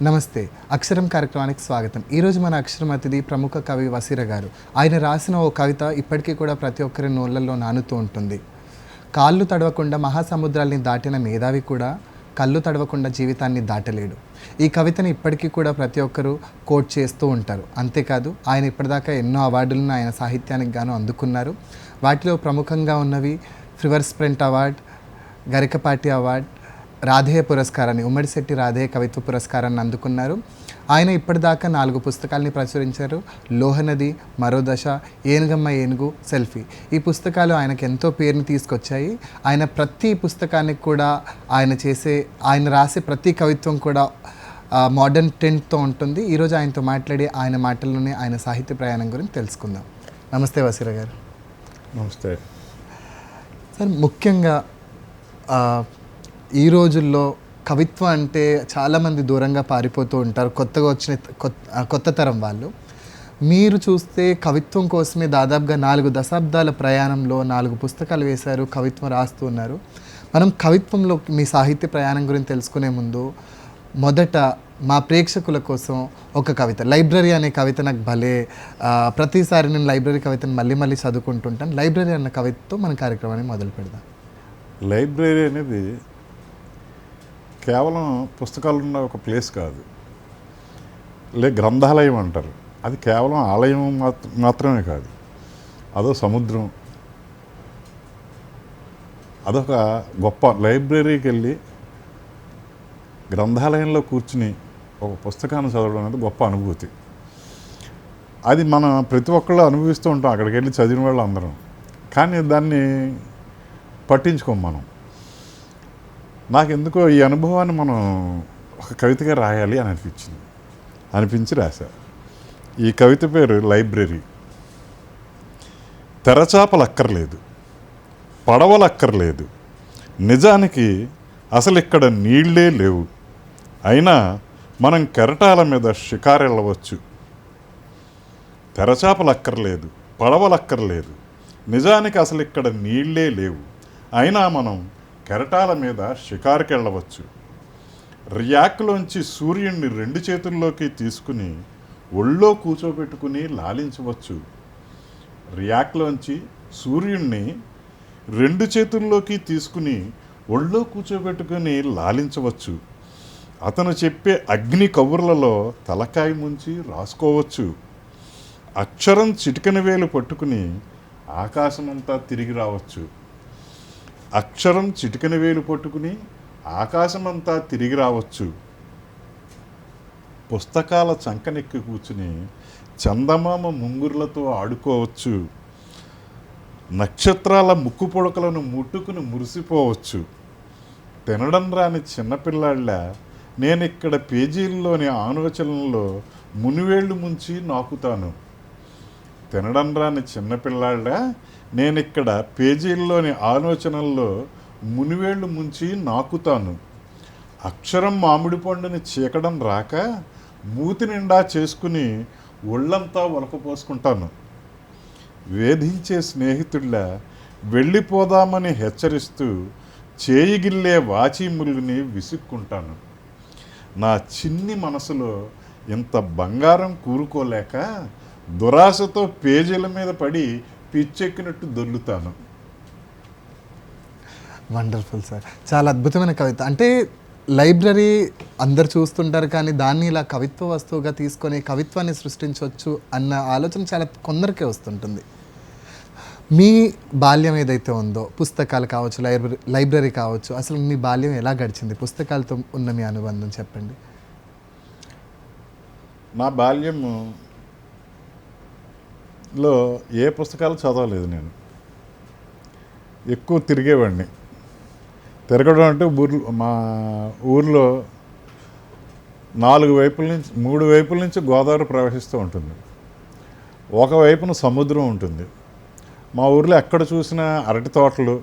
నమస్తే. అక్షరం కార్యక్రమానికి స్వాగతం. ఈరోజు మన అక్షరం అతిథి ప్రముఖ కవి వసీర గారు. ఆయన రాసిన ఓ కవిత ఇప్పటికీ కూడా ప్రతి ఒక్కరి నోళ్ళల్లో నానుతూ ఉంటుంది. కాళ్ళు తడవకుండా మహాసముద్రాల్ని దాటిన మేధావి కూడా కళ్ళు తడవకుండా జీవితాన్ని దాటలేడు. ఈ కవితని ఇప్పటికీ కూడా ప్రతి ఒక్కరూ కోట్ చేస్తూ ఉంటారు. అంతేకాదు ఆయన ఇప్పటిదాకా ఎన్నో అవార్డులను ఆయన సాహిత్యానికి గాను అందుకున్నారు. వాటిలో ప్రముఖంగా ఉన్నవి free verse front award, Garikapati award, Radheya పురస్కారాన్ని, ఉమ్మడిశెట్టి రాధేయ కవిత్వ పురస్కారాన్ని అందుకున్నారు. ఆయన ఇప్పటిదాకా 4 పుస్తకాలని ప్రచురించారు. లోహనది, మరో దశ, ఏనుగమ్మ ఏనుగు, సెల్ఫీ. ఈ పుస్తకాలు ఆయనకు ఎంతో పేరుని తీసుకొచ్చాయి. ఆయన ప్రతి పుస్తకానికి కూడా ఆయన రాసే ప్రతి కవిత్వం కూడా మోడర్న్ ట్రెండ్తో ఉంటుంది. ఈరోజు ఆయనతో మాట్లాడి ఆయన మాటల్లోనే ఆయన సాహిత్య ప్రయాణం గురించి తెలుసుకుందాం. నమస్తే వసీర గారు. నమస్తే సార్, ముఖ్యంగా ఈ రోజుల్లో కవిత్వం అంటే చాలామంది దూరంగా పారిపోతూ ఉంటారు, కొత్తగా వచ్చిన కొత్త తరం వాళ్ళు. మీరు చూస్తే కవిత్వం కోసమే దాదాపుగా 4 దశాబ్దాల ప్రయాణంలో 4 పుస్తకాలు వేశారు, కవిత్వం రాస్తూ ఉన్నారు. మనం కవిత్వంలో మీ సాహిత్య ప్రయాణం గురించి తెలుసుకునే ముందు మొదట మా ప్రేక్షకుల కోసం ఒక కవిత, లైబ్రరీ అనే కవిత నాకు ప్రతిసారి నేను లైబ్రరీ కవితను మళ్ళీ చదువుకుంటుంటాను. లైబ్రరీ అన్న కవితతో మన కార్యక్రమాన్ని మొదలు పెడదాం. లైబ్రరీ అనేది కేవలం పుస్తకాలు ఉన్న ఒక ప్లేస్ కాదు, గ్రంథాలయం అంటారు. అది కేవలం ఆలయం మాత్రమే కాదు, అదో సముద్రం. అదొక గొప్ప లైబ్రరీకి వెళ్ళి గ్రంథాలయంలో కూర్చుని ఒక పుస్తకాన్ని చదవడం అనేది గొప్ప అనుభూతి. అది మనం ప్రతి ఒక్కళ్ళు అనుభవిస్తూ ఉంటాం, అక్కడికి వెళ్ళి చదివిన వాళ్ళు అందరం. కానీ దాన్ని పట్టించుకోం మనం. నాకెందుకో ఈ అనుభవాన్ని మనం ఒక కవితగా రాయాలి అని అనిపించి రాశా. ఈ కవిత పేరు లైబ్రరీ. తెరచాపలక్కర్లేదు, పడవలక్కర్లేదు, నిజానికి అసలు ఇక్కడ నీళ్లే లేవు, అయినా మనం కెరటాల మీద షికారెళ్ళవచ్చు. తెరచాపలక్కర్లేదు, పడవలక్కర్లేదు, నిజానికి అసలు ఇక్కడ నీళ్లే లేవు, అయినా మనం కెరటాల మీద షికారుకి వెళ్ళవచ్చు. రియాక్లోంచి సూర్యుడిని 2 చేతుల్లోకి తీసుకుని ఒళ్ళో కూర్చోబెట్టుకుని లాలించవచ్చు. రియాక్లోంచి సూర్యుడిని 2 చేతుల్లోకి తీసుకుని ఒళ్ళో కూర్చోబెట్టుకుని లాలించవచ్చు. అతను చెప్పే అగ్ని కబుర్లలో తలకాయ ముంచి రాసుకోవచ్చు. అక్షరం చిటికెన వేలు పట్టుకుని ఆకాశమంతా తిరిగి రావచ్చు. అక్షరం చిటికెన వేలు పట్టుకుని ఆకాశమంతా తిరిగి రావచ్చు. పుస్తకాల చంకనెక్కి కూర్చుని చందమామ ముంగుర్లతో ఆడుకోవచ్చు. నక్షత్రాల ముక్కు పొడకలను ముట్టుకుని మురిసిపోవచ్చు. తినడం రాని చిన్నపిల్లాళ్ళ నేనిక్కడ పేజీల్లోని ఆలోచనల్లో మునివేళ్లు ముంచి నాకుతాను. తినడం రాని చిన్నపిల్లాళ్ళ నేనిక్కడ పేజీల్లోని ఆలోచనల్లో మునివేళ్లు ముంచి నాకుతాను. అక్షరం మామిడి పండుని చీకడం రాక మూతి నిండా చేసుకుని ఒళ్ళంతా ఒలకపోసుకుంటాను. వేధించే స్నేహితుళ్ళ వెళ్ళిపోదామని హెచ్చరిస్తూ చేయిగిల్లే వాచీముల్ని విసుక్కుంటాను. నా చిన్ని మనసులో ఇంత బంగారం కూరుకోలేక దురాశతో పేజీల మీద పడి పిచ్చెక్కినట్టు దొర్లుతాను. వండర్ఫుల్ సార్, చాలా అద్భుతమైన కవిత. అంటే లైబ్రరీ అందరు చూస్తుంటారు, కానీ దాన్ని ఇలా కవిత్వ వస్తువుగా తీసుకొని కవిత్వాన్ని సృష్టించవచ్చు అన్న ఆలోచన చాలా కొందరికే వస్తుంటుంది. మీ బాల్యం ఏదైతే ఉందో, పుస్తకాలు కావచ్చు, లైబ్రరీ కావచ్చు, అసలు మీ బాల్యం ఎలా గడిచింది? పుస్తకాలతో ఉన్న మీ అనుబంధం చెప్పండి. నా బాల్యంలో ఏ పుస్తకాలు చదవలేదు. నేను ఎక్కువ తిరిగేవాడిని. తిరగడం అంటే మా ఊర్లో 3 వైపుల నుంచి గోదావరి ప్రవహిస్తూ ఉంటుంది. ఒకవైపున సముద్రం ఉంటుంది. మా ఊర్లో ఎక్కడ చూసినా అరటి తోటలు,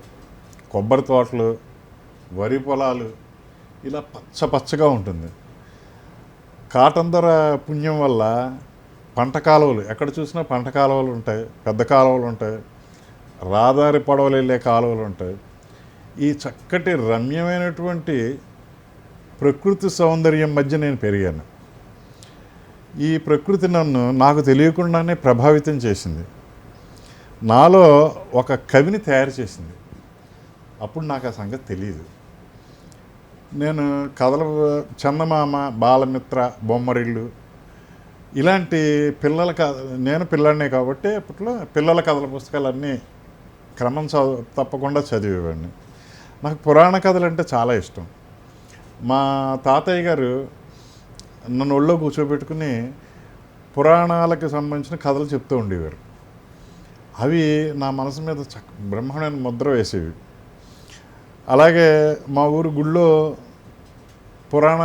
కొబ్బరి తోటలు, వరి పొలాలు, ఇలా పచ్చగా ఉంటుంది. కాటందర పుణ్యం వల్ల పంట కాలువలు, ఎక్కడ చూసినా పంట కాలువలు ఉంటాయి, పెద్ద కాలువలు ఉంటాయి, రహదారి పడవలు వెళ్ళే కాలువలు ఉంటాయి. ఈ చక్కటి రమ్యమైనటువంటి ప్రకృతి సౌందర్యం మధ్య నేను పెరిగాను. ఈ ప్రకృతి నాకు తెలియకుండానే ప్రభావితం చేసింది, నాలో ఒక కవిని తయారు చేసింది. అప్పుడు నాకు ఆ సంగతి తెలియదు. నేను కథలు, చందమామ, బాలమిత్ర, బొమ్మరిల్లు ఇలాంటి పిల్లల కథ, నేను పిల్లాడినే కాబట్టి అప్పట్లో పిల్లల కథల పుస్తకాలన్నీ క్రమం తప్పకుండా చదివేవాడిని. నాకు పురాణ కథలు అంటే చాలా ఇష్టం. మా తాతయ్య గారు నన్ను ఒళ్ళో కూర్చోబెట్టుకుని పురాణాలకు సంబంధించిన కథలు చెప్తూ ఉండేవారు. అవి నా మనసు మీద బ్రహ్మాండమైన ముద్ర వేసేవి. అలాగే మా ఊరు గుళ్ళో పురాణ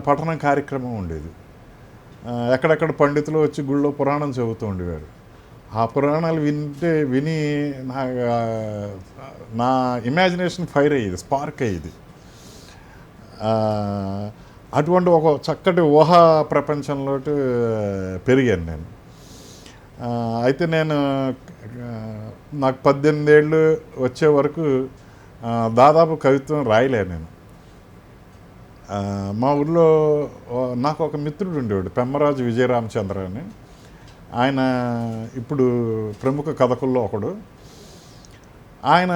పఠనం కార్యక్రమం ఉండేది. ఎక్కడెక్కడ పండితులు వచ్చి గుళ్ళో పురాణం చెబుతూ ఉండేవారు. ఆ పురాణాలు విని నా ఇమాజినేషన్ ఫైర్ అయ్యేది, స్పార్క్ అయ్యేది. అటువంటి ఒక చక్కటి ఊహా ప్రపంచంలో పెరిగాను నేను. అయితే నాకు 18 ఏళ్ళు వచ్చే వరకు దాదాపు కవిత్వం రాయలేను నేను. మా ఊళ్ళో నాకు ఒక మిత్రుడు ఉండేవాడు, పెమ్మరాజు విజయరామచంద్ర అని. ఆయన ఇప్పుడు ప్రముఖ కథకుల్లో ఒకడు. ఆయన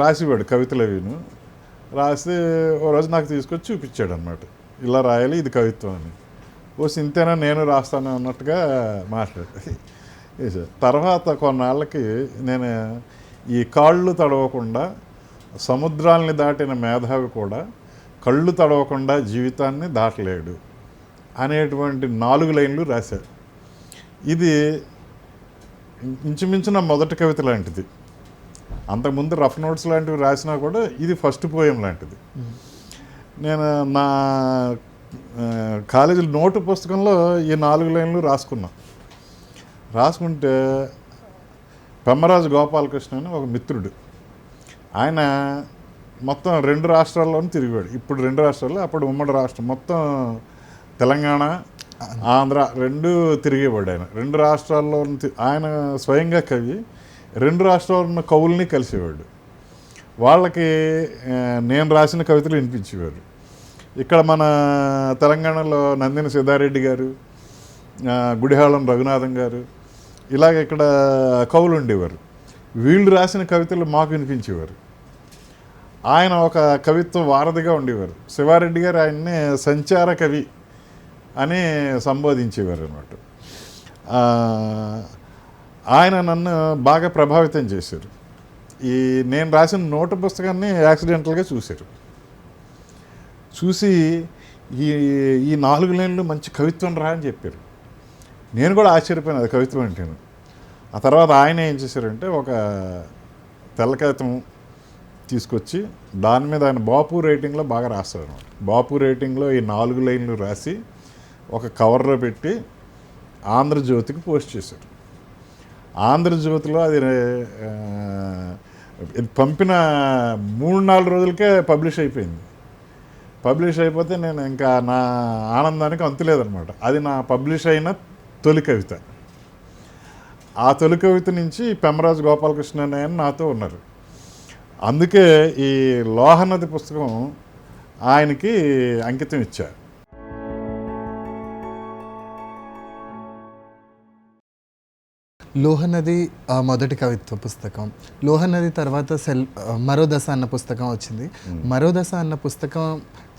రాసేవాడు కవితలు అవిను. రాసి ఓ రోజు నాకు తీసుకొచ్చి చూపించాడు అనమాట, ఇలా రాయాలి, ఇది కవిత్వం అని. ఓ సింతేనా, నేను రాస్తాను అన్నట్టుగా మాట్లాడి తర్వాత కొన్నాళ్ళకి నేను ఈ కాళ్ళు తడవకుండా సముద్రాల్ని దాటిన మేధావి కూడా కళ్ళు తడవకుండా జీవితాన్ని దాటలేడు అనేటువంటి 4 లైన్లు రాశారు. ఇది ఇంచుమించు నా మొదటి కవిత లాంటిది. అంతకుముందు రఫ్ నోట్స్ లాంటివి రాసినా కూడా ఇది ఫస్ట్ పోయం లాంటిది. నేను నా కాలేజీ నోటు పుస్తకంలో ఈ 4 లైన్లు రాసుకుంటే పెమ్మరాజు గోపాలకృష్ణ అని ఒక మిత్రుడు, ఆయన మొత్తం 2 రాష్ట్రాల్లోనూ తిరిగాడు. ఇప్పుడు 2 రాష్ట్రాల్లో, అప్పుడు ఉమ్మడి రాష్ట్రం మొత్తం తెలంగాణ, ఆంధ్ర 2 తిరిగేవాడు ఆయన. 2 రాష్ట్రాల్లో ఆయన స్వయంగా కవి, 2 రాష్ట్రాల్లో ఉన్న కవుల్ని కలిసేవాడు. వాళ్ళకి నేను రాసిన కవితలు వినిపించేవారు. ఇక్కడ మన తెలంగాణలో నందిని సిద్ధారెడ్డి గారు, గుడిహాళం రఘునాథం గారు, ఇలాగ ఇక్కడ కవులు ఉండేవారు. వీళ్ళు రాసిన కవితలు మాకు వినిపించేవారు. ఆయన ఒక కవిత్వ వారధిగా ఉండేవారు. శివారెడ్డి గారు ఆయన్ని సంచార కవి అని సంబోధించేవారు అన్నమాట. ఆయన నన్ను బాగా ప్రభావితం చేశారు. నేను రాసిన నోటు పుస్తకాన్ని యాక్సిడెంటల్గా చూసి ఈ 4 లైన్లు మంచి కవిత్వం రా అని చెప్పారు. నేను కూడా ఆశ్చర్యపోయాను, అది కవిత్వం అంటేను. ఆ తర్వాత ఆయన ఏం చేశారంటే ఒక తెల్ల కాగితం తీసుకొచ్చి దాని మీద ఆయన బాపు రైటింగ్లో బాగా రాస్తారు అన్నమాట. బాపు రైటింగ్లో ఈ 4 లైన్లు రాసి ఒక కవర్లో పెట్టి ఆంధ్రజ్యోతికి పోస్ట్ చేశారు. ఆంధ్రజ్యోతిలో అది పంపిన 3-4 రోజులకే పబ్లిష్ అయిపోయింది. పబ్లిష్ అయిపోతే నేను ఇంకా నా ఆనందానికి అంతులేదనమాట. అది నా పబ్లిష్ అయిన తొలి కవిత. ఆ తొలి కవిత నుంచి పెమ్మరాజు గోపాలకృష్ణ అని నాతో ఉన్నారు. అందుకే ఈ లోహనది పుస్తకం ఆయనకి అంకితం ఇచ్చా. లోహనది మొదటి కవిత్వ పుస్తకం. లోహనది తర్వాత మరో దశ అన్న పుస్తకం వచ్చింది. మరో దశ అన్న పుస్తకం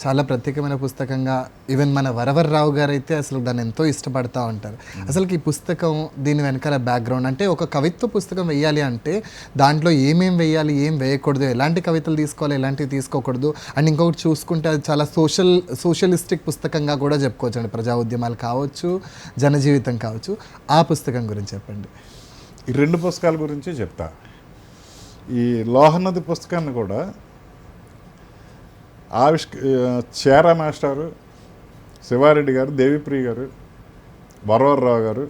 చాలా ప్రత్యేకమైన పుస్తకంగా ఈవెన్ మన వరవర్రావు గారు అయితే అసలు దాన్ని ఎంతో ఇష్టపడతా ఉంటారు. అసలు ఈ పుస్తకం దీని వెనకాల బ్యాక్గ్రౌండ్ అంటే, ఒక కవిత్వ పుస్తకం వేయాలి అంటే దాంట్లో ఏమేం వేయాలి, ఏం వేయకూడదు, ఎలాంటి కవితలు తీసుకోవాలి, ఎలాంటివి తీసుకోకూడదు. అండ్ ఇంకొకటి చూసుకుంటే అది చాలా సోషలిస్టిక్ పుస్తకంగా కూడా చెప్పుకోవచ్చు అండి. ప్రజా ఉద్యమాలు కావచ్చు, జనజీవితం కావచ్చు. ఆ పుస్తకం గురించి చెప్పండి. ఈ 2 పుస్తకాల గురించి చెప్తా. ఈ లోహనది పుస్తకాన్ని కూడా చేరా మాస్టారు, శివారెడ్డి గారు, దేవిప్రియ గారు, వరవర్రావు గారు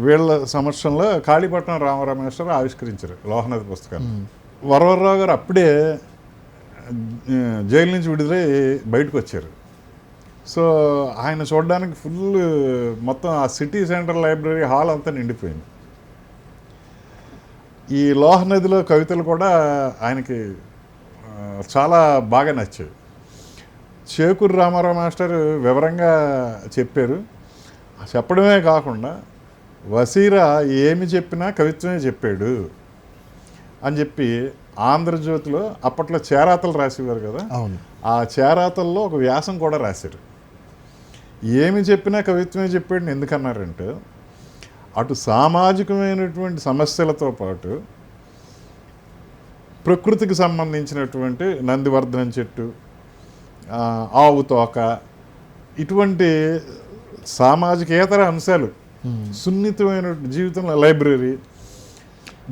వీళ్ళ సమక్షంలో కాళీపట్నం రామారావు మాస్టర్ ఆవిష్కరించారు లోహనది పుస్తకాన్ని. వరవర్రావు గారు అప్పుడే జైలు నుంచి విడుదలై బయటకు వచ్చారు. సో ఆయన చూడడానికి ఫుల్ మొత్తం ఆ సిటీ సెంట్రల్ లైబ్రరీ హాల్ అంతా నిండిపోయింది. ఈ లోహనదిలో కవితలు కూడా ఆయనకి చాలా బాగా నచ్చాయి. చేకూరి రామారావు మాస్టర్ వివరంగా చెప్పారు. చెప్పడమే కాకుండా వసీరా ఏమి చెప్పినా కవిత్వమే చెప్పాడు అని చెప్పి ఆంధ్రజ్యోతిలో అప్పట్లో చేరాతలు రాసేవారు కదా, అవును. ఆ చేరాతల్లో ఒక వ్యాసం కూడా రాశారు. ఏమి చెప్పినా కవిత్వమే చెప్పాడు ఎందుకన్నారంటే, అటు సామాజికమైనటువంటి సమస్యలతో పాటు ప్రకృతికి సంబంధించినటువంటి నందివర్ధనం చెట్టు, ఆవు తోక, ఇటువంటి సామాజికేతర అంశాలు, సున్నితమైన జీవితంలో లైబ్రరీ,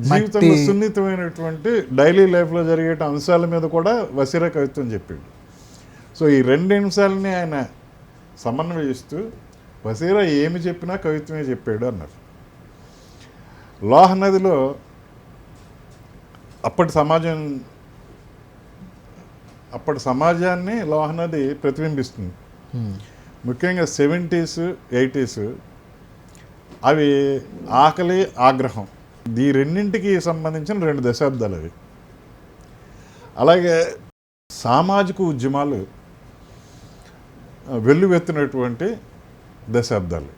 జీవితంలో సున్నితమైనటువంటి డైలీ లైఫ్లో జరిగే అంశాల మీద కూడా వసీరా కవిత్వం చెప్పాడు. సో ఈ రెండు అంశాలని ఆయన సమన్వయిస్తూ వసీరా ఏమి చెప్పినా కవిత్వమే చెప్పాడు అన్నారు. లోహ నదిలో అప్పటి సమాజాన్ని లోహ నది ప్రతిబింబిస్తుంది. ముఖ్యంగా 70s 80s అవి ఆకలి ఆగ్రహం, ఈ రెండింటికి సంబంధించిన 2 దశాబ్దాలు అవి. అలాగే సామాజిక ఉద్యమాలు వెల్లువెత్తినటువంటి దశాబ్దాలు.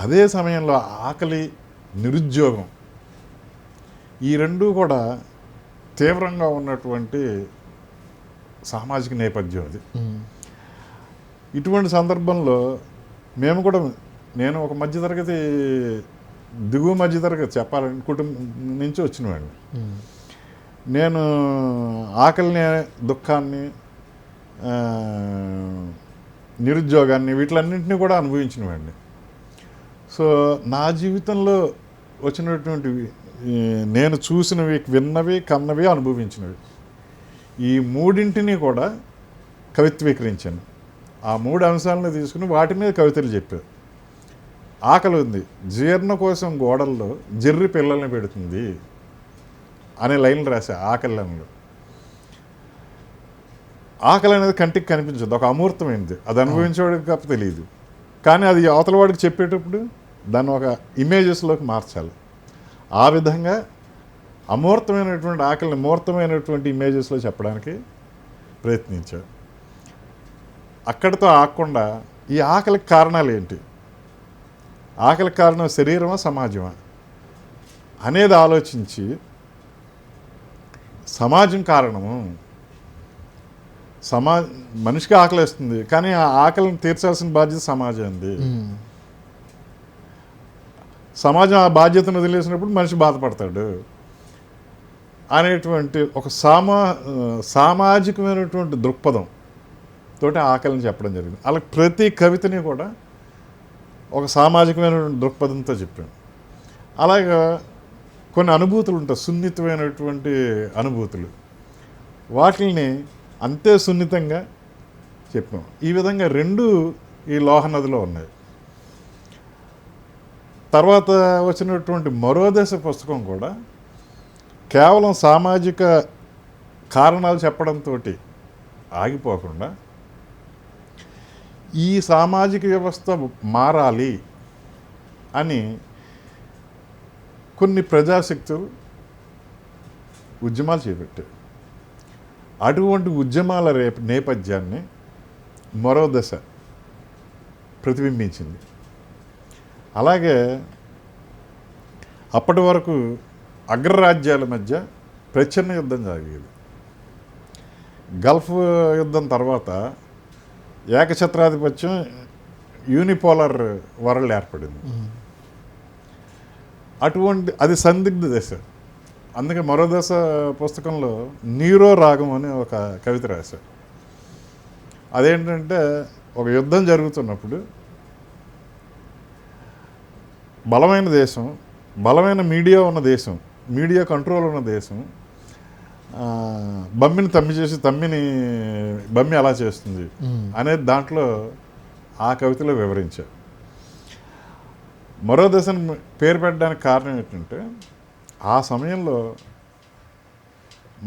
అదే సమయంలో ఆకలి, నిరుద్యోగం, ఈ రెండూ కూడా తీవ్రంగా ఉన్నటువంటి సామాజిక నేపథ్యం అది. ఇటువంటి సందర్భంలో మేము కూడా, నేను ఒక మధ్యతరగతి, దిగువ మధ్యతరగతి చెప్పాలని కుటుంబం నుంచి వచ్చినవాడిని. నేను ఆకలిని, దుఃఖాన్ని, నిరుద్యోగాన్ని, వీటిలన్నింటినీ కూడా అనుభవించినవాడిని. సో నా జీవితంలో వచ్చినటువంటి నేను చూసినవి, విన్నవి, కన్నవి, అనుభవించినవి, ఈ మూడింటిని కూడా కవిత్వీకరించాను. ఆ 3 అంశాలను తీసుకుని వాటి మీద కవితలు చెప్పారు. ఆకలి ఉంది, జీర్ణ కోసం గోడల్లో జర్రి పిల్లల్ని పెడుతుంది అనే లైన్లు రాశా ఆకలిలో. ఆకలి అనేది కంటికి కనిపించదు, ఒక అమూర్తమైనది, అది అనుభవించేవాడికి తప్ప తెలియదు. కానీ అది అవతల వాడికి చెప్పేటప్పుడు దాన్ని ఒక ఇమేజెస్లోకి మార్చాలి. ఆ విధంగా అమూర్తమైనటువంటి ఆకలిని మూర్తమైనటువంటి ఇమేజెస్లో చెప్పడానికి ప్రయత్నించాడు. అక్కడితో ఆగకుండా ఈ ఆకలికి కారణాలు ఏంటి, ఆకలికి కారణం శరీరమా సమాజమా అనేది ఆలోచించి, సమాజం కారణము, మనిషికి ఆకలి వేస్తుంది కానీ ఆ ఆకలిని తీర్చాల్సిన బాధ్యత సమాజంది. సమాజం ఆ బాధ్యతను వదిలేసినప్పుడు మనిషి బాధపడతాడు అనేటువంటి ఒక సామాజికమైనటువంటి దృక్పథం తోటి ఆకలిని చెప్పడం జరిగింది. అలా ప్రతి కవితని కూడా ఒక సామాజికమైనటువంటి దృక్పథంతో చెప్పాను. అలాగా కొన్ని అనుభూతులు ఉంటాయి, సున్నితమైనటువంటి అనుభూతులు, వాటిని అంతే సున్నితంగా చెప్పాం. ఈ విధంగా 2 ఈ లోహ నదిలో ఉన్నాయి. తర్వాత వచ్చినటువంటి మరో దశ పుస్తకం కూడా కేవలం సామాజిక కారణాలు చెప్పడంతో ఆగిపోకుండా, ఈ సామాజిక వ్యవస్థ మారాలి అని కొన్ని ప్రజాశక్తులు ఉద్యమాలు చేపట్టారు. అటువంటి ఉద్యమాల నేపథ్యాన్ని మరో దశ ప్రతిబింబించింది. అలాగే అప్పటి వరకు అగ్రరాజ్యాల మధ్య ప్రచ్ఛన్న యుద్ధం సాగేది. గల్ఫ్ యుద్ధం తర్వాత ఏకఛత్రాధిపత్యం, యూనిపోలర్ వరల్డ్ ఏర్పడింది. అది సందిగ్ధ దశ. అందుకే మరో దశ పుస్తకంలో నీరో రాగం అని ఒక కవిత రాశారు. అదేంటంటే, ఒక యుద్ధం జరుగుతున్నప్పుడు బలమైన దేశం, బలమైన మీడియా ఉన్న దేశం, మీడియా కంట్రోల్ ఉన్న దేశం బమ్మిని తమ్మి చేసి బమ్మి అలా చేస్తుంది అనేది దాంట్లో ఆ కవితలో వివరించారు. మరో దశను పేరు పెట్టడానికి కారణం ఏంటంటే, ఆ సమయంలో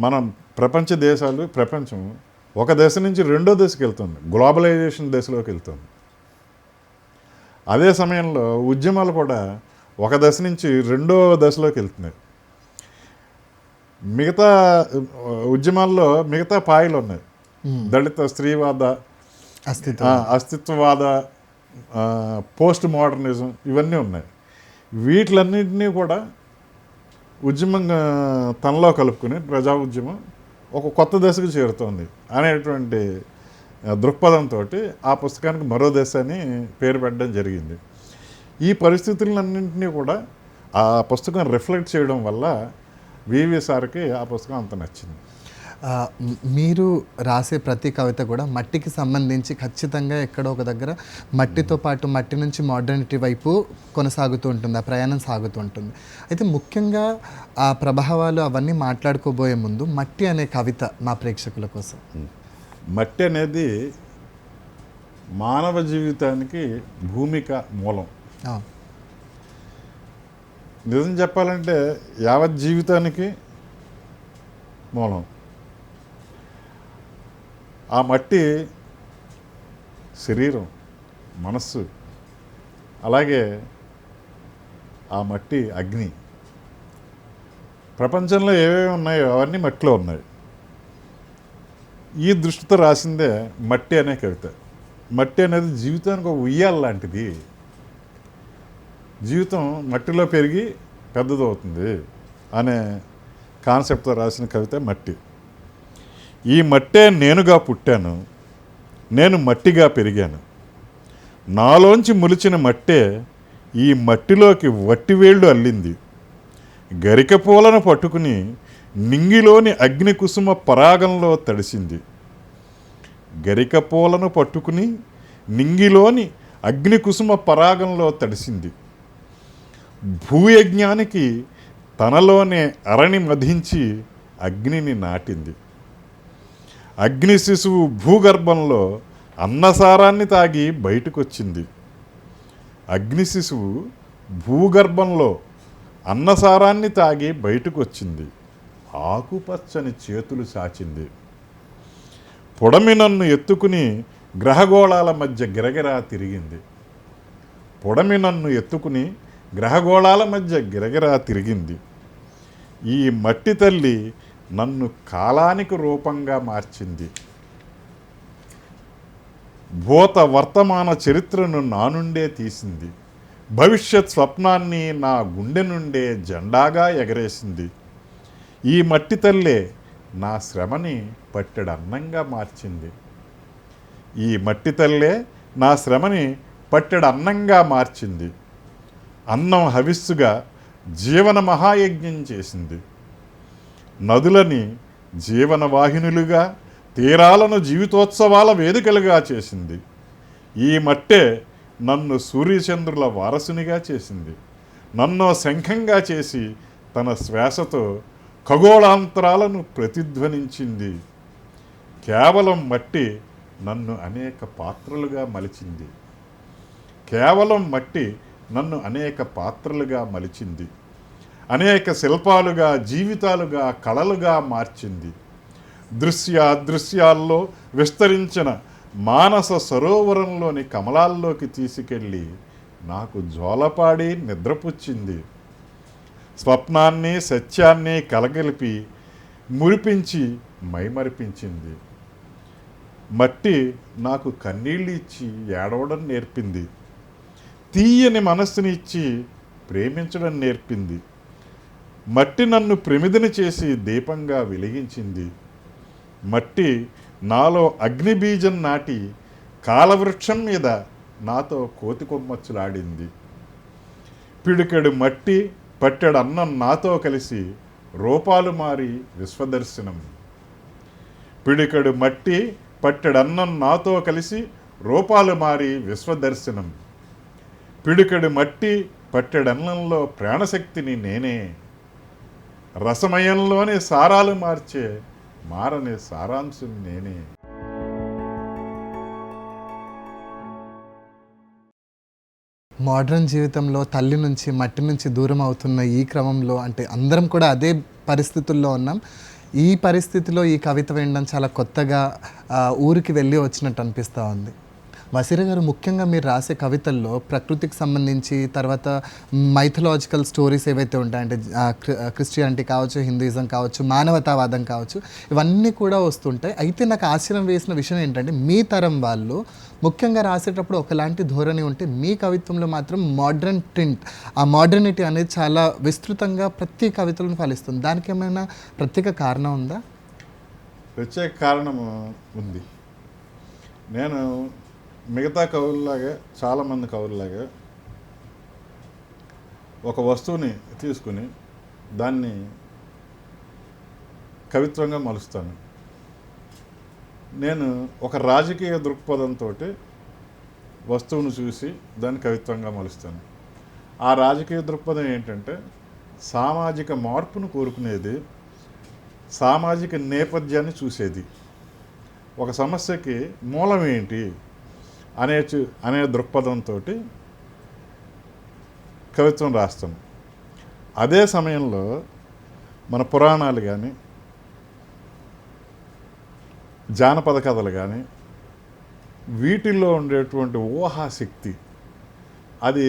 మనం ప్రపంచం ఒక దశ నుంచి రెండో దశకి వెళ్తుంది, గ్లోబలైజేషన్ దశలోకి వెళ్తుంది. అదే సమయంలో ఉద్యమాలు కూడా ఒక దశ నుంచి రెండో దశలోకి వెళ్తున్నాయి. మిగతా ఉద్యమాల్లో మిగతా పాయలు ఉన్నాయి. దళిత స్త్రీవాద, అస్తిత్వం. అస్తిత్వవాద, పోస్ట్ మోడర్నిజం ఇవన్నీ ఉన్నాయి. వీటిలన్నింటినీ కూడా ఉద్యమంగా తనలో కలుపుకుని ప్రజా ఉద్యమం ఒక కొత్త దశకు చేరుతోంది అనేటువంటి దృక్పథంతో ఆ పుస్తకానికి మరో దశ అని పేరు పెట్టడం జరిగింది. ఈ పరిస్థితులన్నింటినీ కూడా ఆ పుస్తకం రిఫ్లెక్ట్ చేయడం వల్ల వివి సార్కి ఆ పుస్తకం అంత నచ్చింది. మీరు రాసే ప్రతి కవిత కూడా మట్టికి సంబంధించి ఖచ్చితంగా ఎక్కడో ఒక దగ్గర మట్టితో పాటు మట్టి నుంచి మోడర్నిటీ వైపు కొనసాగుతూ ఉంటుంది, ఆ ప్రయాణం సాగుతూ ఉంటుంది. అయితే ముఖ్యంగా ఆ ప్రభావాలు అవన్నీ మాట్లాడుకోబోయే ముందు మట్టి అనే కవిత మా ప్రేక్షకుల కోసం. మట్టి అనేది మానవ జీవితానికి భూమిక మూలం. నిజం చెప్పాలంటే యావత్ జీవితానికి మూలం. ఆ మట్టి శరీరం, మనస్సు, అలాగే ఆ మట్టి అగ్ని. ప్రపంచంలో ఏవేవి ఉన్నాయో అవన్నీ మట్టిలో ఉన్నాయి. ఈ దృష్టితో రాసిందే మట్టి అనే కవిత. మట్టి అనేది జీవితానికి ఒక ఉయ్యాల లాంటిది. జీవితం మట్టిలో పెరిగి పెద్దదవుతుంది అనే కాన్సెప్ట్తో రాసిన కవిత మట్టి. ఈ మట్టే నేనుగా పుట్టాను, నేను మట్టిగా పెరిగాను. నాలోంచి ములిచిన మట్టే ఈ మట్టిలోకి వట్టివేళ్ళు అల్లింది. గరిక పూలను పట్టుకుని నింగిలోని అగ్నికుసుమ పరాగంలో తడిసింది. గరిక పూలను పట్టుకుని నింగిలోని అగ్నికుసుమ పరాగంలో తడిసింది. భూయజ్ఞానికి తనలోనే అరణి మధించి అగ్నిని నాటింది. అగ్ని శిశువు భూగర్భంలో అన్నసారాన్ని తాగి బయటకొచ్చింది. అగ్ని శిశువు భూగర్భంలో అన్నసారాన్ని తాగి బయటకొచ్చింది. ఆకుపచ్చని చేతులు సాచింది. పొడమి నన్ను ఎత్తుకుని గ్రహగోళాల మధ్య గిరగిరా తిరిగింది. పొడమి నన్ను ఎత్తుకుని గ్రహగోళాల మధ్య గిరగిరా తిరిగింది. ఈ మట్టి తల్లి నన్ను కాలానికి రూపంగా మార్చింది. భూత వర్తమాన చరిత్రను నా నుండే తీసింది. భవిష్యత్ స్వప్నాన్ని నా గుండె నుండే జెండాగా ఎగరేసింది. ఈ మట్టి తల్లే నా శ్రమని పట్టెడన్నంగా మార్చింది. ఈ మట్టి తల్లే నా శ్రమని పట్టెడన్నంగా మార్చింది. అన్నం హవిస్సుగా జీవన మహాయజ్ఞం చేసింది. నదులని జీవనవాహినులుగా, తీరాలను జీవితోత్సవాల వేదికలుగా చేసింది. ఈ మట్టే నన్ను సూర్యచంద్రుల వారసునిగా చేసింది. నన్ను శంఖంగా చేసి తన శ్వాసతో ఖగోళాంతరాలను ప్రతిధ్వనించింది. కేవలం మట్టి నన్ను అనేక పాత్రలుగా మలిచింది. కేవలం మట్టి నన్ను అనేక పాత్రలుగా మలిచింది. అనేక శిల్పాలుగా, జీవితాలుగా, కళలుగా మార్చింది. దృశ్యాల్లో విస్తరించిన మానస సరోవరంలోని కమలాల్లోకి తీసుకెళ్ళి నాకు జోలపాడి నిద్రపుచ్చింది. స్వప్నాన్ని, సత్యాన్ని కలగలిపి మురిపించి మైమరిపించింది. మట్టి నాకు కన్నీళ్ళు ఇచ్చి ఏడవడం నేర్పింది. తీయని మనస్సుని ఇచ్చి ప్రేమించడం నేర్పింది. మట్టి నన్ను ప్రమిదని చేసి దీపంగా వెలిగించింది. మట్టి నాలో అగ్నిబీజం నాటి కాలవృక్షం మీద నాతో కోతి కొమ్మచ్చులాడింది. పిడికెడు మట్టి పట్టెడు అన్నం నాతో కలిసి రూపాలు మారి విశ్వదర్శనం. పిడికెడు మట్టి పట్టెడన్నం నాతో కలిసి రూపాలు మారి విశ్వదర్శనం. పిడికెడు మట్టి పట్టెడన్నంలో ప్రాణశక్తిని నేనే. రసమయంలోని సారాలు మార్చే మారని సారాంశం నేనే. మోడ్రన్ జీవితంలో తల్లి నుంచి మట్టి నుంచి దూరం అవుతున్న ఈ క్రమంలో, అంటే అందరం కూడా అదే పరిస్థితుల్లో ఉన్నాం. ఈ పరిస్థితిలో ఈ కవిత వినడం చాలా కొత్తగా ఊరికి వెళ్ళి వచ్చినట్టు అనిపిస్తూ ఉంది. వసీర గారు, ముఖ్యంగా మీరు రాసే కవితల్లో ప్రకృతికి సంబంధించి, తర్వాత మైథలాజికల్ స్టోరీస్ ఏవైతే ఉంటాయి, అంటే క్రిస్టియానిటీ కావచ్చు, హిందూయిజం కావచ్చు, మానవతావాదం కావచ్చు, ఇవన్నీ కూడా వస్తుంటాయి. అయితే నాకు ఆశ్చర్యం వేసిన విషయం ఏంటంటే, మీ తరం వాళ్ళు ముఖ్యంగా రాసేటప్పుడు ఒకలాంటి ధోరణి ఉంటే, మీ కవిత్వంలో మాత్రం మోడ్రన్ టింట్, ఆ మోడర్నిటీ అనేది చాలా విస్తృతంగా ప్రతి కవితలను ఫలిస్తుంది. దానికి ఏమైనా ప్రత్యేక కారణం ఉందా? ప్రత్యేక కారణము ఉంది. నేను మిగతా కవుల్లాగా, చాలామంది కవుల్లాగా ఒక వస్తువుని తీసుకుని దాన్ని కవిత్వంగా మలుస్తాను. నేను ఒక రాజకీయ దృక్పథంతో వస్తువును చూసి దాన్ని కవిత్వంగా మలుస్తాను. ఆ రాజకీయ దృక్పథం ఏంటంటే, సామాజిక మార్పును కోరుకునేది, సామాజిక నేపథ్యాన్ని చూసేది, ఒక సమస్యకి మూలం ఏంటి అనే దృక్పథంతో కవిత్వం రాస్తాం. అదే సమయంలో మన పురాణాలు కానీ, జానపద కథలు కానీ, వీటిల్లో ఉండేటువంటి ఊహాశక్తి అది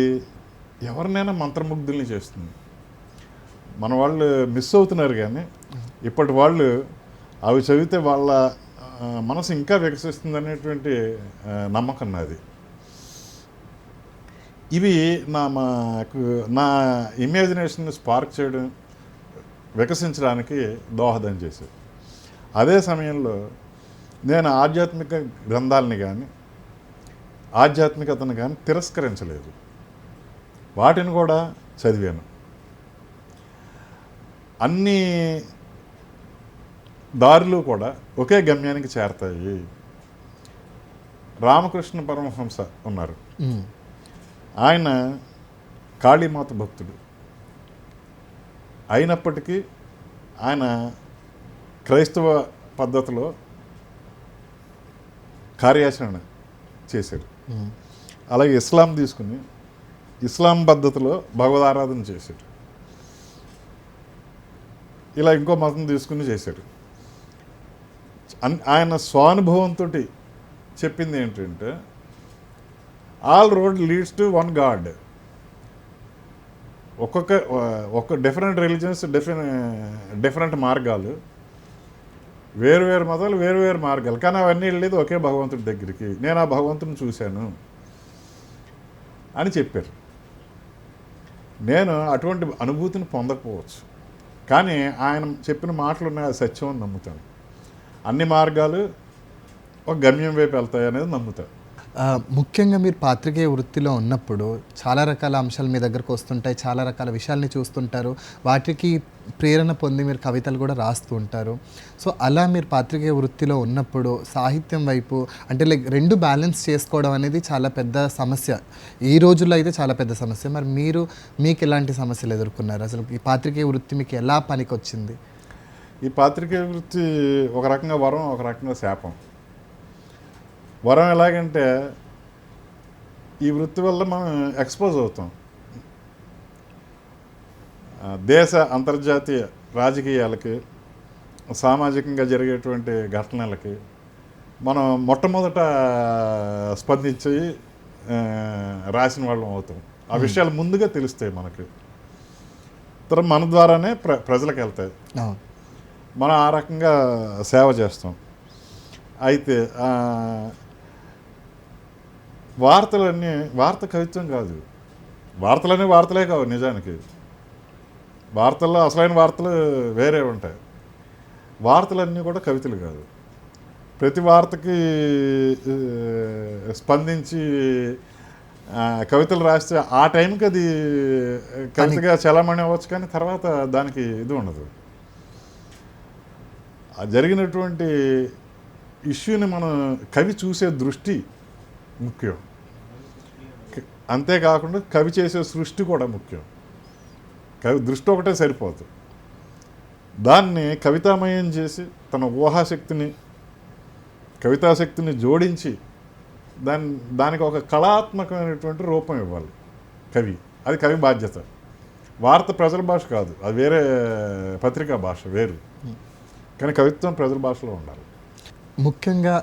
ఎవరినైనా మంత్రముగ్ధుల్ని చేస్తుంది. మన వాళ్ళు మిస్ అవుతున్నారు, కానీ ఇప్పటి వాళ్ళు అవి చదివితే వాళ్ళ మనసు ఇంకా వికసిస్తుంది అనేటువంటి నమ్మకం నాది. ఇవి నా ఇమాజినేషన్ని స్పార్క్ చేయడం, వికసించడానికి దోహదం చేశాయి. అదే సమయంలో నేను ఆధ్యాత్మిక గ్రంథాలని కానీ, ఆధ్యాత్మికతను కానీ తిరస్కరించలేదు. వాటిని కూడా చదివాను. అన్ని దారులు కూడా ఒకే గమ్యానికి చేరతాయి. రామకృష్ణ పరమహంస ఉన్నారు. ఆయన కాళీమాత భక్తుడు అయినప్పటికీ ఆయన క్రైస్తవ పద్ధతిలో కార్యాచరణ చేశారు. అలాగే ఇస్లాం తీసుకుని ఇస్లాం పద్ధతిలో భగవదారాధన చేశాడు. ఇలా ఇంకో మతం తీసుకుని చేశాడు. ఆయన స్వానుభవంతో చెప్పింది ఏంటంటే, all road leads to one God. ఒక్క డిఫరెంట్ రిలీజన్స్, డిఫరెంట్ మార్గాలు, వేరు మతాలు, వేరు మార్గాలు, కానీ అవన్నీ వెళ్ళేది ఒకే భగవంతుడి దగ్గరికి. నేను ఆ భగవంతుని చూశాను అని చెప్పారు. నేను అటువంటి అనుభూతిని పొందకపోవచ్చు, కానీ ఆయన చెప్పిన మాటలు ఉన్నాయి, సత్యం అని నమ్ముతాను. అన్ని మార్గాలు ఒక గమ్యం వైపు వెళ్తాయి అనేది నమ్ముతాను. ముఖ్యంగా మీరు పాత్రికేయ వృత్తిలో ఉన్నప్పుడు చాలా రకాల అంశాలు మీ దగ్గరకు వస్తుంటాయి, చాలా రకాల విషయాల్ని చూస్తుంటారు, వాటికి ప్రేరణ పొంది మీరు కవితలు కూడా రాస్తూ ఉంటారు. సో అలా మీరు పాత్రికేయ వృత్తిలో ఉన్నప్పుడు సాహిత్యం వైపు, అంటే లైక్ రెండు బ్యాలెన్స్ చేసుకోవడం అనేది చాలా పెద్ద సమస్య. ఈ రోజుల్లో అయితే చాలా పెద్ద సమస్య. మరి మీకు ఎలాంటి సమస్యలు ఎదుర్కొన్నారు? అసలు ఈ పాత్రికేయ వృత్తి మీకు ఎలా పనికొచ్చింది? ఈ పాత్రికేయ వృత్తి ఒక రకంగా వరం, ఒక రకంగా శాపం. వరం ఎలాగంటే, ఈ వృత్తి వల్ల మనం ఎక్స్పోజ్ అవుతాం. దేశ అంతర్జాతీయ రాజకీయాలకి, సామాజికంగా జరిగేటువంటి ఘటనలకి మనం మొట్టమొదట స్పందించి రాసిన వాళ్ళం అవుతాం. ఆ విషయాలు ముందుగా తెలుస్తాయి మనకి. తర్వాత మన ద్వారానే ప్రజలకు వెళ్తాయి. మనం ఆ రకంగా సేవ చేస్తాం. అయితే వార్త కవిత్వం కాదు. వార్తలే కావు నిజానికి. వార్తల్లో అసలైన వార్తలు వేరే ఉంటాయి. వార్తలన్నీ కూడా కవితలు కాదు. ప్రతి వార్తకి స్పందించి కవితలు రాస్తే ఆ టైంకి అది కవితగా చలామణి అవ్వచ్చు, కానీ తర్వాత దానికి ఇది ఉండదు. జరిగినటువంటి ఇష్యూని మనం కవి చూసే దృష్టి ముఖ్యం. అంతేకాకుండా కవి చేసే సృష్టి కూడా ముఖ్యం. కవి దృష్టి ఒకటే సరిపోదు. దాన్ని కవితామయం చేసి తన కవితాశక్తిని జోడించి దానికి ఒక కళాత్మకమైనటువంటి రూపం ఇవ్వాలి కవి. అది కవి బాధ్యత. వార్త ప్రజల భాష కాదు, అది వేరే పత్రికా భాష వేరు. కానీ కవిత్వం ప్రజల భాషలో ఉండాలి. ముఖ్యంగా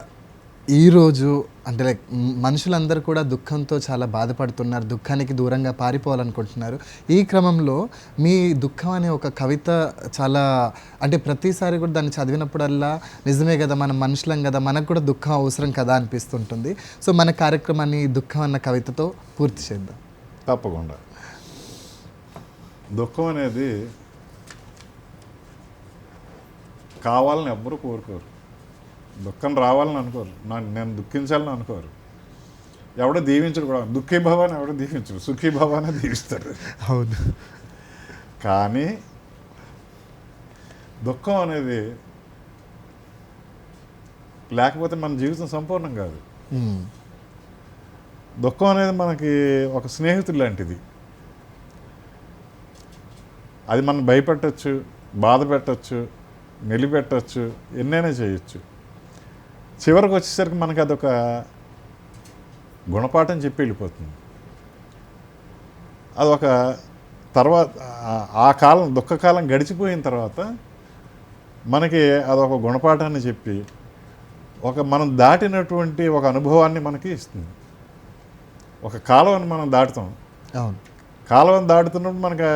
ఈరోజు అంటే లైక్ మనుషులందరూ కూడా దుఃఖంతో చాలా బాధపడుతున్నారు, దుఃఖానికి దూరంగా పారిపోవాలనుకుంటున్నారు. ఈ క్రమంలో మీ దుఃఖం అనే ఒక కవిత చాలా అంటే ప్రతిసారి కూడా దాన్ని చదివినప్పుడల్లా నిజమే కదా, మనం మనుషులం కదా, మనకు కూడా దుఃఖం అవసరం కదా అనిపిస్తుంటుంది. సో మన కార్యక్రమాన్ని దుఃఖం అన్న కవితతో పూర్తి చేద్దాం. తప్పకుండా. దుఃఖం అనేది కావాలని ఎవ్వరూ కోరుకోరు, దుఃఖం రావాలని అనుకోరు, నేను దుఃఖించాలని అనుకోరు, ఎవడో దీవించడు కూడా. దుఃఖీభావాన్ని ఎవడో దీవించరు, సుఖీభావాన్ని దీవిస్తారు. అవును. కానీ దుఃఖం అనేది లేకపోతే మన జీవితం సంపూర్ణం కాదు. దుఃఖం అనేది మనకి ఒక స్నేహితుడు లాంటిది. అది మనం భయపెట్టచ్చు, బాధ పెట్టచ్చు, మెలిపెట్టచ్చు, ఎన్నైనా చేయొచ్చు. చివరికి వచ్చేసరికి మనకి అదొక గుణపాఠం చెప్పి వెళ్ళిపోతుంది. అదొక తర్వాత ఆ కాలం, దుఃఖకాలం గడిచిపోయిన తర్వాత మనకి అదొక గుణపాఠాన్ని చెప్పి మనం దాటినటువంటి ఒక అనుభవాన్ని మనకి ఇస్తుంది. ఒక కాలువని మనం దాటుతాం. అవును. కాలువని దాటుతున్నప్పుడు మనకి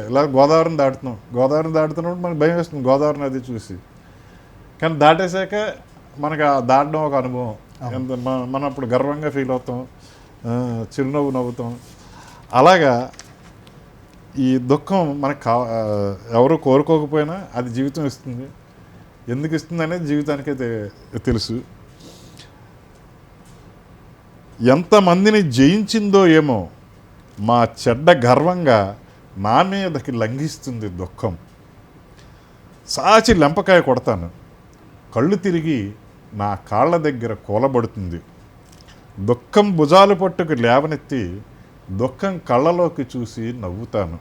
ఇలా గోదావరిని దాటుతున్నప్పుడు మనకు భయం వేస్తుంది గోదావరి నది చూసి. కానీ దాటేశాక మనకు దాటడం ఒక అనుభవం. ఎంత మనం అప్పుడు గర్వంగా ఫీల్ అవుతాం, చిరునవ్వు నవ్వుతాం. అలాగా ఈ దుఃఖం మనకు ఎవరు కోరుకోకపోయినా అది జీవితం ఇస్తుంది. ఎందుకు ఇస్తుంది అనేది జీవితానికే తెలుసు. ఎంతమందిని జయించిందో ఏమో మా చెడ్డ గర్వంగా నా మీదకి లంఘిస్తుంది దుఃఖం. సాచి లెంపకాయ కొడతాను, కళ్ళు తిరిగి నా కాళ్ళ దగ్గర కూలబడుతుంది. దుఃఖం భుజాలు పట్టుకు లేవనెత్తి దుఃఖం కళ్ళలోకి చూసి నవ్వుతాను.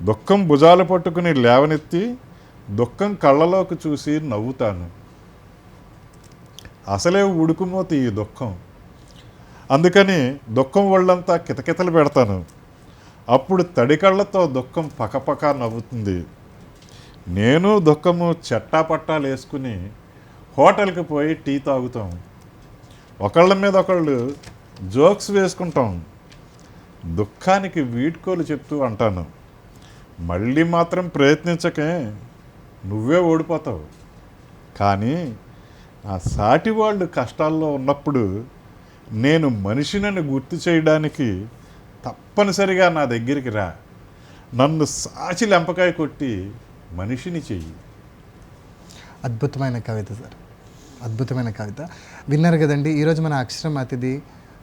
దుఃఖం భుజాలు పట్టుకుని లేవనెత్తి దుఃఖం కళ్ళలోకి చూసి నవ్వుతాను. అసలే ఉడుకుమోతి ఈ దుఃఖం. అందుకని దుఃఖం ఒళ్ళంతా కితకితలు పెడతాను. అప్పుడు తడి కళ్ళతో దుఃఖం పకపక నవ్వుతుంది. నేను దుఃఖము చెట్టాపట్టాలు వేసుకుని హోటల్కి పోయి టీ తాగుతాం. ఒకళ్ళ మీద ఒకళ్ళు జోక్స్ వేసుకుంటాం. దుఃఖానికి వీడ్కోలు చెప్తూ అంటాను, మళ్ళీ మాత్రం ప్రయత్నించకే, నువ్వే ఓడిపోతావు. కానీ ఆ సాటి వాళ్ళు కష్టాల్లో ఉన్నప్పుడు నేను మనిషినని గుర్తు చేయడానికి తప్పనిసరిగా నా దగ్గరికి రా, నన్ను సాచి లెంపకాయ కొట్టి మనిషిని చెయ్యి. అద్భుతమైన కవిత సార్, అద్భుతమైన కవిత. విన్నారు కదండి. ఈరోజు మన అక్షరం అతిథి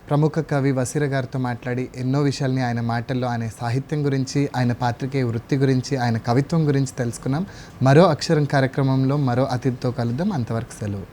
ప్రముఖ కవి వసీర గారితో మాట్లాడి ఎన్నో విషయాల్ని ఆయన మాటల్లో ఆయన సాహిత్యం గురించి, ఆయన పాత్రికేయ వృత్తి గురించి, ఆయన కవిత్వం గురించి తెలుసుకున్నాం. మరో అక్షరం కార్యక్రమంలో మరో అతిథితో కలుద్దాం. అంతవరకు సెలవు.